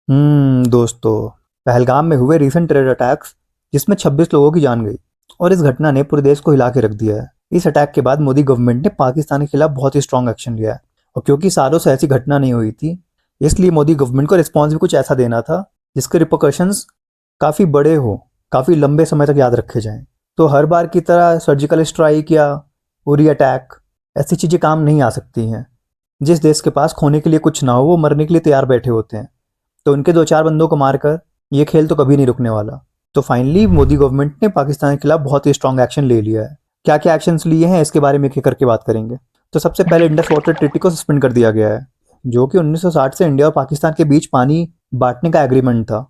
दोस्तों, पहलगाम में हुए रीसेंट टेरर अटैक्स जिसमें 26 लोगों की जान गई और इस घटना ने पूरे देश को हिला के रख दिया है। इस अटैक के बाद मोदी गवर्नमेंट ने पाकिस्तान के खिलाफ बहुत ही स्ट्रांग एक्शन लिया है और क्योंकि सालों से ऐसी घटना नहीं हुई थी, इसलिए मोदी गवर्नमेंट को रिस्पॉन्स भी कुछ ऐसा देना था जिसके रिपोकशंस काफ़ी बड़े हो, काफ़ी लंबे समय तक याद रखे जाएं। तो हर बार की तरह सर्जिकल स्ट्राइक या उरी अटैक ऐसी चीज़ें काम नहीं आ सकती हैं। जिस देश के पास खोने के लिए कुछ ना हो वो मरने के लिए तैयार बैठे होते हैं, तो उनके दो चार बंदों को मारकर ये खेल तो कभी नहीं रुकने वाला। तो फाइनली मोदी गवर्नमेंट ने पाकिस्तान के खिलाफ बहुत ही स्ट्रांग एक्शन ले लिया है। क्या क्या एक्शंस लिए हैं इसके बारे में एक एक करके बात करेंगे। तो सबसे पहले इंडस वाटर ट्रीटी को सस्पेंड कर दिया गया है, जो कि 1960 से इंडिया और पाकिस्तान के बीच पानी बांटने का एग्रीमेंट था।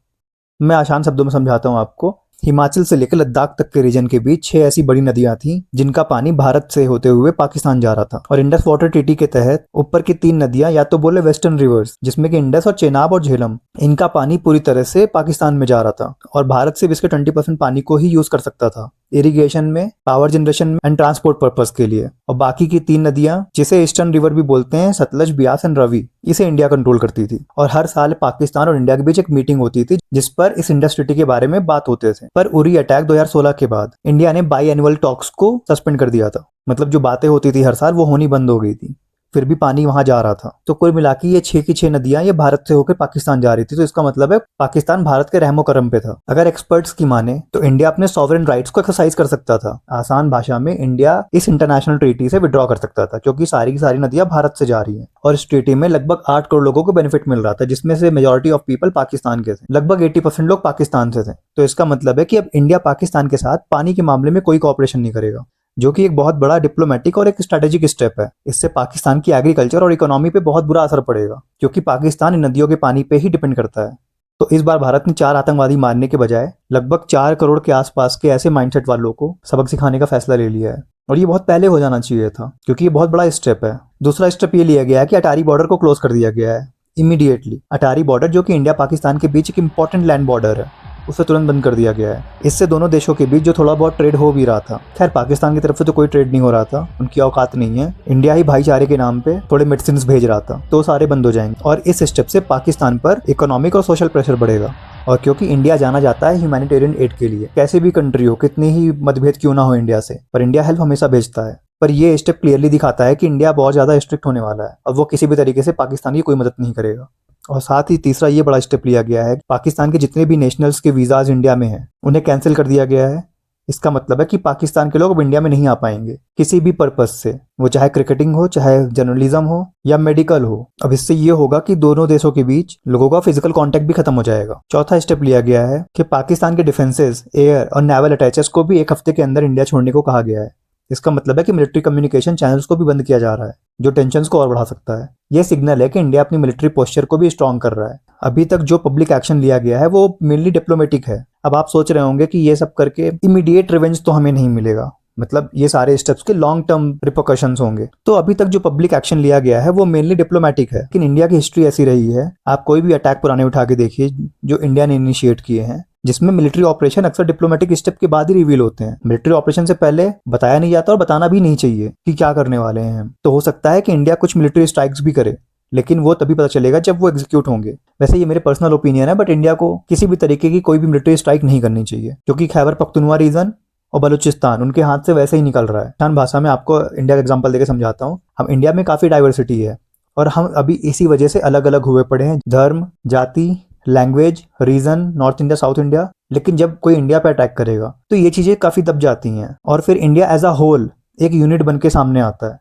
मैं आसान शब्दों में समझाता हूँ आपको। हिमाचल से लेकर लद्दाख तक के रीजन के बीच 6 ऐसी बड़ी नदियां थी जिनका पानी भारत से होते हुए पाकिस्तान जा रहा था, और इंडस वाटर ट्रीटी के तहत ऊपर की 3 नदियां या तो बोले वेस्टर्न रिवर्स, जिसमें कि इंडस और चेनाब और झेलम, इनका पानी पूरी तरह से पाकिस्तान में जा रहा था और भारत सिर्फ इसके 20% पानी को ही यूज कर सकता था इरिगेशन में, power generation and transport purpose के लिए। और बाकी की 3 नदियां, जिसे ईस्टर्न रिवर भी बोलते हैं, सतलज, ब्यास एंड रवि, इसे इंडिया कंट्रोल करती थी। और हर साल पाकिस्तान और इंडिया के बीच एक मीटिंग होती थी जिस पर इस इंडस ट्रीटी के बारे में बात होते थे। पर उरी अटैक 2016 के बाद इंडिया ने बाई एनुअल टॉक्स को सस्पेंड कर दिया था। मतलब जो बातें होती थी हर साल वो होनी बंद हो गई थी, फिर भी पानी वहां जा रहा था। तो कुल मिला के ये 6 की 6 नदियां ये भारत से होकर पाकिस्तान जा रही थी। तो इसका मतलब है पाकिस्तान भारत के रहमो करम पे था। अगर एक्सपर्ट्स की माने तो इंडिया अपने सॉवरेन राइट्स को एक्सरसाइज कर सकता था। आसान भाषा में इंडिया इस इंटरनेशनल ट्रीटी से विड्रॉ कर सकता था, क्योंकि सारी की सारी नदियां भारत से जा रही हैं और इस ट्रीटी में लगभग 8 करोड़ लोगों को बेनिफिट मिल रहा था, जिसमें से मेजोरिटी ऑफ पीपल पाकिस्तान के थे। लगभग 80% लोग पाकिस्तान से थे। तो इसका मतलब है कि अब इंडिया पाकिस्तान के साथ पानी के मामले में कोई कॉपरेशन नहीं करेगा, जो कि एक बहुत बड़ा डिप्लोमेटिक और एक स्ट्रेटेजिक स्टेप है। इससे पाकिस्तान की एग्रीकल्चर और इकोनॉमी पे बहुत बुरा असर पड़ेगा, क्योंकि पाकिस्तान इन नदियों के पानी पे ही डिपेंड करता है। तो इस बार भारत ने 4 आतंकवादी मारने के बजाय लगभग 4 करोड़ के आसपास के ऐसे माइंडसेट वालों को सबक सिखाने का फैसला ले लिया है। और ये बहुत पहले हो जाना चाहिए था, क्योंकि ये बहुत बड़ा स्टेप है। दूसरा स्टेप ये लिया गया है कि अटारी बॉर्डर को क्लोज कर दिया गया है इमीडिएटली। अटारी बॉर्डर, जो कि इंडिया पाकिस्तान के बीच एक इंपॉर्टेंट लैंड बॉर्डर है, उसे तुरंत बंद कर दिया गया है। इससे दोनों देशों के बीच जो थोड़ा बहुत ट्रेड हो भी रहा था, खैर पाकिस्तान की तरफ से तो कोई ट्रेड नहीं हो रहा था, उनकी औकात नहीं है। इंडिया ही भाईचारे के नाम पे थोड़े मेडिसिन भेज रहा था, तो सारे बंद हो जाएंगे। और इस स्टेप से पाकिस्तान पर इकोनॉमिक और सोशल प्रेशर बढ़ेगा। और क्योंकि इंडिया जाना जाता है ह्यूमैनिटेरियन एड के लिए, कैसे भी कंट्री हो, कितनी ही मतभेद क्यों ना हो इंडिया से, पर इंडिया हेल्प हमेशा भेजता है। पर ये स्टेप क्लियरली दिखाता है कि इंडिया बहुत ज्यादा स्ट्रिक्ट होने वाला है और वो किसी भी तरीके से पाकिस्तान की कोई मदद नहीं करेगा। और साथ ही तीसरा ये बड़ा स्टेप लिया गया है, पाकिस्तान के जितने भी नेशनल्स के वीजाज इंडिया में हैं उन्हें कैंसिल कर दिया गया है। इसका मतलब है कि पाकिस्तान के लोग अब इंडिया में नहीं आ पाएंगे किसी भी पर्पज से, वो चाहे क्रिकेटिंग हो, चाहे जर्नलिज्म हो या मेडिकल हो। अब इससे ये होगा कि दोनों देशों के बीच लोगों का फिजिकल कांटेक्ट भी खत्म हो जाएगा। चौथा स्टेप लिया गया है कि पाकिस्तान के डिफेंसेस, एयर और नेवल अटैचेस को भी 1 हफ्ते के अंदर इंडिया छोड़ने को कहा गया है। इसका मतलब है कि मिलिट्री कम्युनिकेशन चैनल्स को भी बंद किया जा रहा है, जो टेंशन्स को और बढ़ा सकता है। यह सिग्नल है कि इंडिया अपनी मिलिट्री पोस्चर को भी स्ट्रांग कर रहा है। अभी तक जो पब्लिक एक्शन लिया गया है वो मेनली डिप्लोमेटिक है। अब आप सोच रहे होंगे कि ये सब करके इमीडिएट रिवेंज तो हमें नहीं मिलेगा, मतलब ये सारे स्टेप्स के लॉन्ग टर्म रिपोकशंस होंगे। तो अभी तक जो पब्लिक एक्शन लिया गया है वो मेनली डिप्लोमेटिक है, लेकिन इंडिया की हिस्ट्री ऐसी रही है। आप कोई भी अटैक पुराने उठा के देखिए जो इंडिया ने इनिशिएट किए हैं, जिसमें मिलिट्री ऑपरेशन अक्सर डिप्लोमेटिक स्टेप के बाद ही रिवील होते हैं। मिलिट्री ऑपरेशन से पहले बताया नहीं जाता और बताना भी नहीं चाहिए कि क्या करने वाले हैं। तो हो सकता है कि इंडिया कुछ मिलिट्री स्ट्राइक्स भी करे, लेकिन वो तभी पता चलेगा जब वो एग्जीक्यूट होंगे। वैसे ये मेरे पर्सनल ओपिनियन है, बट इंडिया को किसी भी तरीके की कोई भी मिलिट्री स्ट्राइक नहीं करनी चाहिए, क्योंकि खैबर पख्तूनवा रीजन और बलूचिस्तान उनके हाथ से वैसे ही निकल रहा है। आसान भाषा में आपको इंडिया का एग्जांपल देकर समझाता हूँ। हम इंडिया में काफी डाइवर्सिटी है और हम अभी इसी वजह से अलग अलग हुए पड़े हैं, धर्म, जाति, language, region, north India, south India. लेकिन जब कोई इंडिया पे अटैक करेगा तो ये चीजें काफी दब जाती हैं और फिर इंडिया एज अ होल एक यूनिट बन के सामने आता है।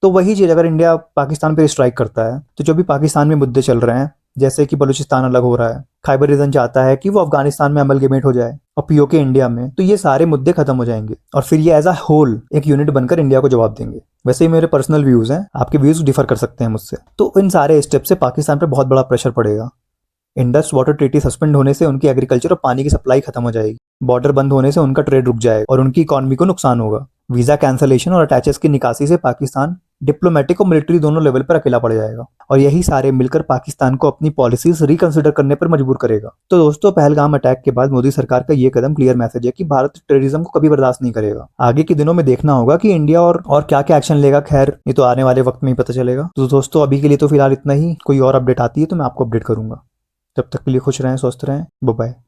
तो वही चीज अगर इंडिया पाकिस्तान पे स्ट्राइक करता है तो जो भी पाकिस्तान में मुद्दे चल रहे हैं, जैसे कि बलूचिस्तान अलग हो रहा है, खैबर रीजन चाहता है कि वो अफगानिस्तान में अमलगमेट हो जाए और पीओके इंडिया में, तो ये सारे मुद्दे खत्म हो जाएंगे और फिर ये एज अ होल एक यूनिट बनकर इंडिया को जवाब देंगे। वैसे ही मेरे पर्सनल व्यूज हैं, आपके व्यूज डिफर कर सकते हैं मुझसे। तो इन सारे स्टेप से पाकिस्तान पर बहुत बड़ा प्रेशर पड़ेगा। इंडस वाटर ट्रीटी सस्पेंड होने से उनकी एग्रीकल्चर और पानी की सप्लाई खत्म हो जाएगी, बॉर्डर बंद होने से उनका ट्रेड रुक जाएगा और उनकी इकोनॉमी को नुकसान होगा। वीजा कैंसलेशन और अटैचेस की निकासी से पाकिस्तान डिप्लोमेटिक और मिलिट्री दोनों लेवल पर अकेला पड़ जाएगा और यही सारे मिलकर पाकिस्तान को अपनी पॉलिसीज रिकंसिडर करने पर मजबूर करेगा। तो दोस्तों, पहलगाम अटैक के बाद मोदी सरकार का ये कदम क्लियर मैसेज है कि भारत टेररिज्म को कभी बर्दाश्त नहीं करेगा। आगे के दिनों में देखना होगा कि इंडिया और क्या क्या एक्शन लेगा। खैर, ये तो आने वाले वक्त में ही पता चलेगा। तो दोस्तों, अभी के लिए तो फिलहाल इतना ही। कोई और अपडेट आती है तो मैं आपको अपडेट करूंगा। तब तक के लिए खुश रहें, स्वस्थ रहें, बाय बाय।